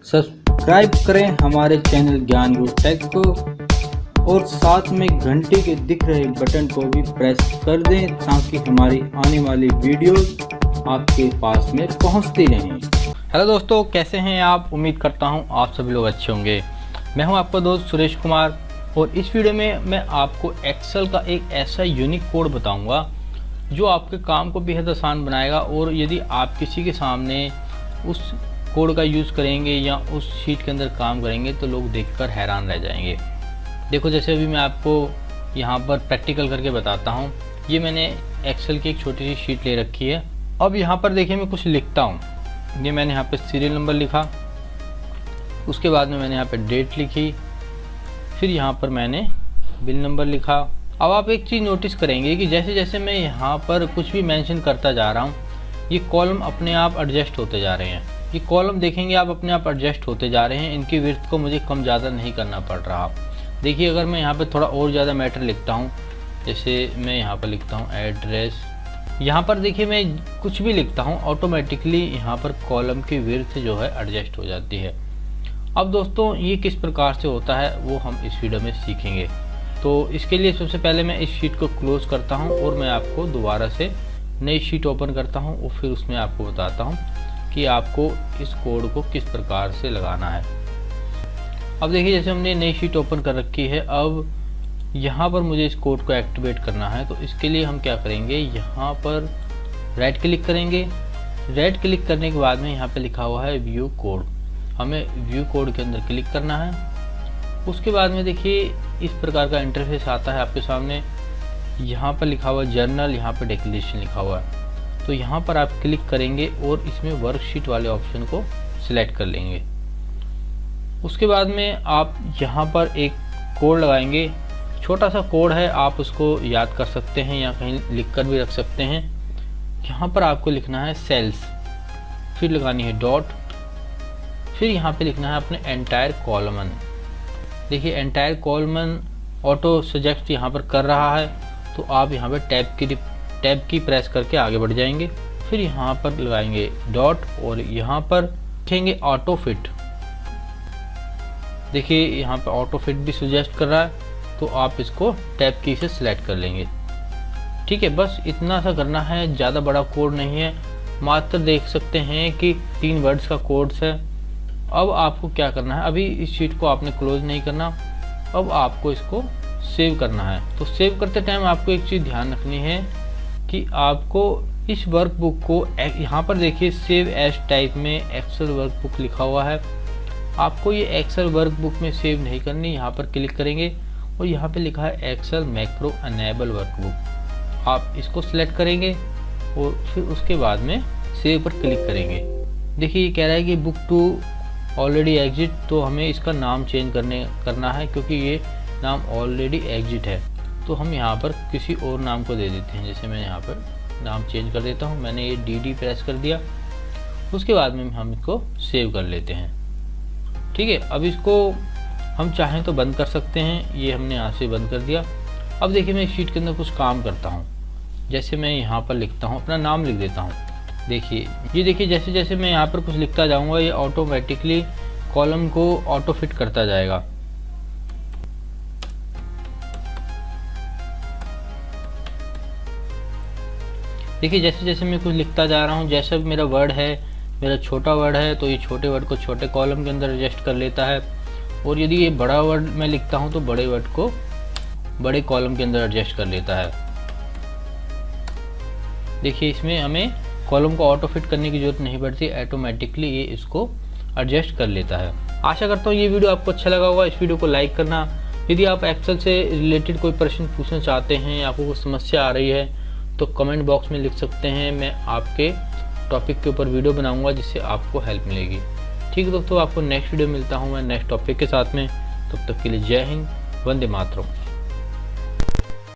Subscribe करें हमारे channel ज्ञान गुरु टेक को और साथ में घंटी के दिख रहे बटन को भी प्रेस कर दें ताकि हमारी आने वाली वीडियोस आपके पास में पहुंचती रहें। हेलो दोस्तों, कैसे हैं आप? उम्मीद करता हूं आप सभी लोग अच्छे होंगे। मैं हूं आपका दोस्त सुरेश कुमार और इस वीडियो में मैं आपको एक्सेल का एक ऐसा यूनिक कोड बताऊंगा जो आपके काम को बेहद आसान बनाएगा। और यदि आप किसी के सामने उस कोड का यूज़ करेंगे या उस शीट के अंदर काम करेंगे तो लोग देखकर हैरान रह जाएंगे। देखो, जैसे अभी मैं आपको यहाँ पर प्रैक्टिकल करके बताता हूँ। ये मैंने एक्सेल की एक छोटी सी शीट ले रखी है। अब यहाँ पर देखिए मैं कुछ लिखता हूँ। ये मैंने यहाँ पे सीरियल नंबर लिखा, उसके बाद में मैंने यहाँ पे डेट लिखी, फिर यहाँ पर मैंने बिल नंबर लिखा। अब आप एक चीज़ नोटिस करेंगे कि जैसे जैसे मैं यहाँ पर कुछ भी मेंशन करता जा रहा हूँ, ये कॉलम अपने आप एडजस्ट होते जा रहे हैं। ये कॉलम देखेंगे आप अपने आप एडजस्ट होते जा रहे हैं। इनकी विड्थ को मुझे कम ज़्यादा नहीं करना पड़ रहा। देखिए, अगर मैं यहाँ पे थोड़ा और ज़्यादा मैटर लिखता हूँ, जैसे मैं यहाँ पर लिखता हूँ एड्रेस, यहाँ पर देखिए मैं कुछ भी लिखता हूँ ऑटोमेटिकली यहाँ पर कॉलम की विड्थ जो है एडजस्ट हो जाती है। अब दोस्तों, ये किस प्रकार से होता है वो हम इस वीडियो में सीखेंगे। तो इसके लिए सबसे पहले मैं इस शीट को क्लोज करता हूँ और मैं आपको दोबारा से नई शीट ओपन करता हूँ और फिर उसमें आपको बताता हूँ कि आपको इस कोड को किस प्रकार से लगाना है। अब देखिए, जैसे हमने नई शीट ओपन कर रखी है, अब यहाँ पर मुझे इस कोड को एक्टिवेट करना है। तो इसके लिए हम क्या करेंगे, यहाँ पर राइट क्लिक करेंगे। राइट क्लिक करने के बाद में यहाँ पे लिखा हुआ है व्यू कोड, हमें व्यू कोड के अंदर क्लिक करना है। उसके बाद में देखिए इस प्रकार का इंटरफेस आता है आपके सामने। यहाँ पर लिखा हुआ जर्नल, यहाँ पर डिक्लेरेशन लिखा हुआ है। तो यहाँ पर आप क्लिक करेंगे और इसमें वर्कशीट वाले ऑप्शन को सिलेक्ट कर लेंगे। उसके बाद में आप यहाँ पर एक कोड लगाएंगे। छोटा सा कोड है, आप उसको याद कर सकते हैं या कहीं लिख कर भी रख सकते हैं। यहाँ पर आपको लिखना है सेल्स, फिर लगानी है डॉट, फिर यहाँ पे लिखना है अपने एंटायर कॉलमन। देखिए एंटायर कॉलमन ऑटो सजेक्ट यहाँ पर कर रहा है, तो आप यहाँ पर टैब की प्रेस करके आगे बढ़ जाएंगे। फिर यहाँ पर लगाएंगे डॉट और यहाँ पर लिखेंगे ऑटो फिट। देखिए यहाँ पे ऑटो फिट भी सजेस्ट कर रहा है, तो आप इसको टैब की से सिलेक्ट कर लेंगे। ठीक है, बस इतना सा करना है, ज़्यादा बड़ा कोड नहीं है। मात्र देख सकते हैं कि 3 वर्ड्स का कोड्स है। अब आपको क्या करना है, अभी इस शीट को आपने क्लोज नहीं करना, अब आपको इसको सेव करना है। तो सेव करते टाइम आपको एक चीज़ ध्यान रखनी है कि आपको इस वर्कबुक को यहाँ पर देखिए सेव एज टाइप में एक्सेल वर्कबुक लिखा हुआ है। आपको ये एक्सेल वर्कबुक में सेव नहीं करनी। यहाँ पर क्लिक करेंगे और यहाँ पे लिखा है एक्सेल मैक्रो अनेबल वर्कबुक। आप इसको सिलेक्ट करेंगे और फिर उसके बाद में सेव पर क्लिक करेंगे। देखिए ये कह रहा है कि बुक टू ऑलरेडी एग्जिट, तो हमें इसका नाम चेंज करना है क्योंकि ये नाम ऑलरेडी एग्जिट है। तो हम यहाँ पर किसी और नाम को दे देते हैं। जैसे मैं यहाँ पर नाम चेंज कर देता हूँ, मैंने ये डी प्रेस कर दिया। उसके बाद में हम इसको सेव कर लेते हैं। ठीक है, अब इसको हम चाहें तो बंद कर सकते हैं। ये हमने यहाँ से बंद कर दिया। अब देखिए मैं इस शीट के अंदर कुछ काम करता हूँ। जैसे मैं यहाँ पर लिखता हूँ, अपना नाम लिख देता हूँ। देखिए ये देखिए जैसे जैसे मैं यहाँ पर कुछ लिखता जाऊँगा, ये ऑटोमेटिकली कॉलम को ऑटो फिट करता जाएगा। देखिए जैसे जैसे मैं कुछ लिखता जा रहा हूँ, जैसा मेरा वर्ड है, मेरा छोटा वर्ड है, तो ये छोटे वर्ड को छोटे कॉलम के अंदर एडजस्ट कर लेता है। और यदि ये बड़ा वर्ड मैं लिखता हूँ तो बड़े वर्ड को बड़े कॉलम के अंदर एडजस्ट कर लेता है। देखिए इसमें हमें कॉलम को ऑटो फिट करने की जरूरत नहीं पड़ती, ऑटोमेटिकली ये इसको एडजस्ट कर लेता है। आशा करता हूँ ये वीडियो आपको अच्छा लगा होगा। इस वीडियो को लाइक करना। यदि आप एक्सेल से रिलेटेड कोई प्रश्न पूछना चाहते हैं, आपको कोई समस्या आ रही है, तो कमेंट बॉक्स में लिख सकते हैं। मैं आपके टॉपिक के ऊपर वीडियो बनाऊंगा जिससे आपको हेल्प मिलेगी। ठीक है दोस्तों, आपको नेक्स्ट वीडियो मिलता हूं मैं नेक्स्ट टॉपिक के साथ में। तब तक के लिए जय हिंद, वंदे मातरम।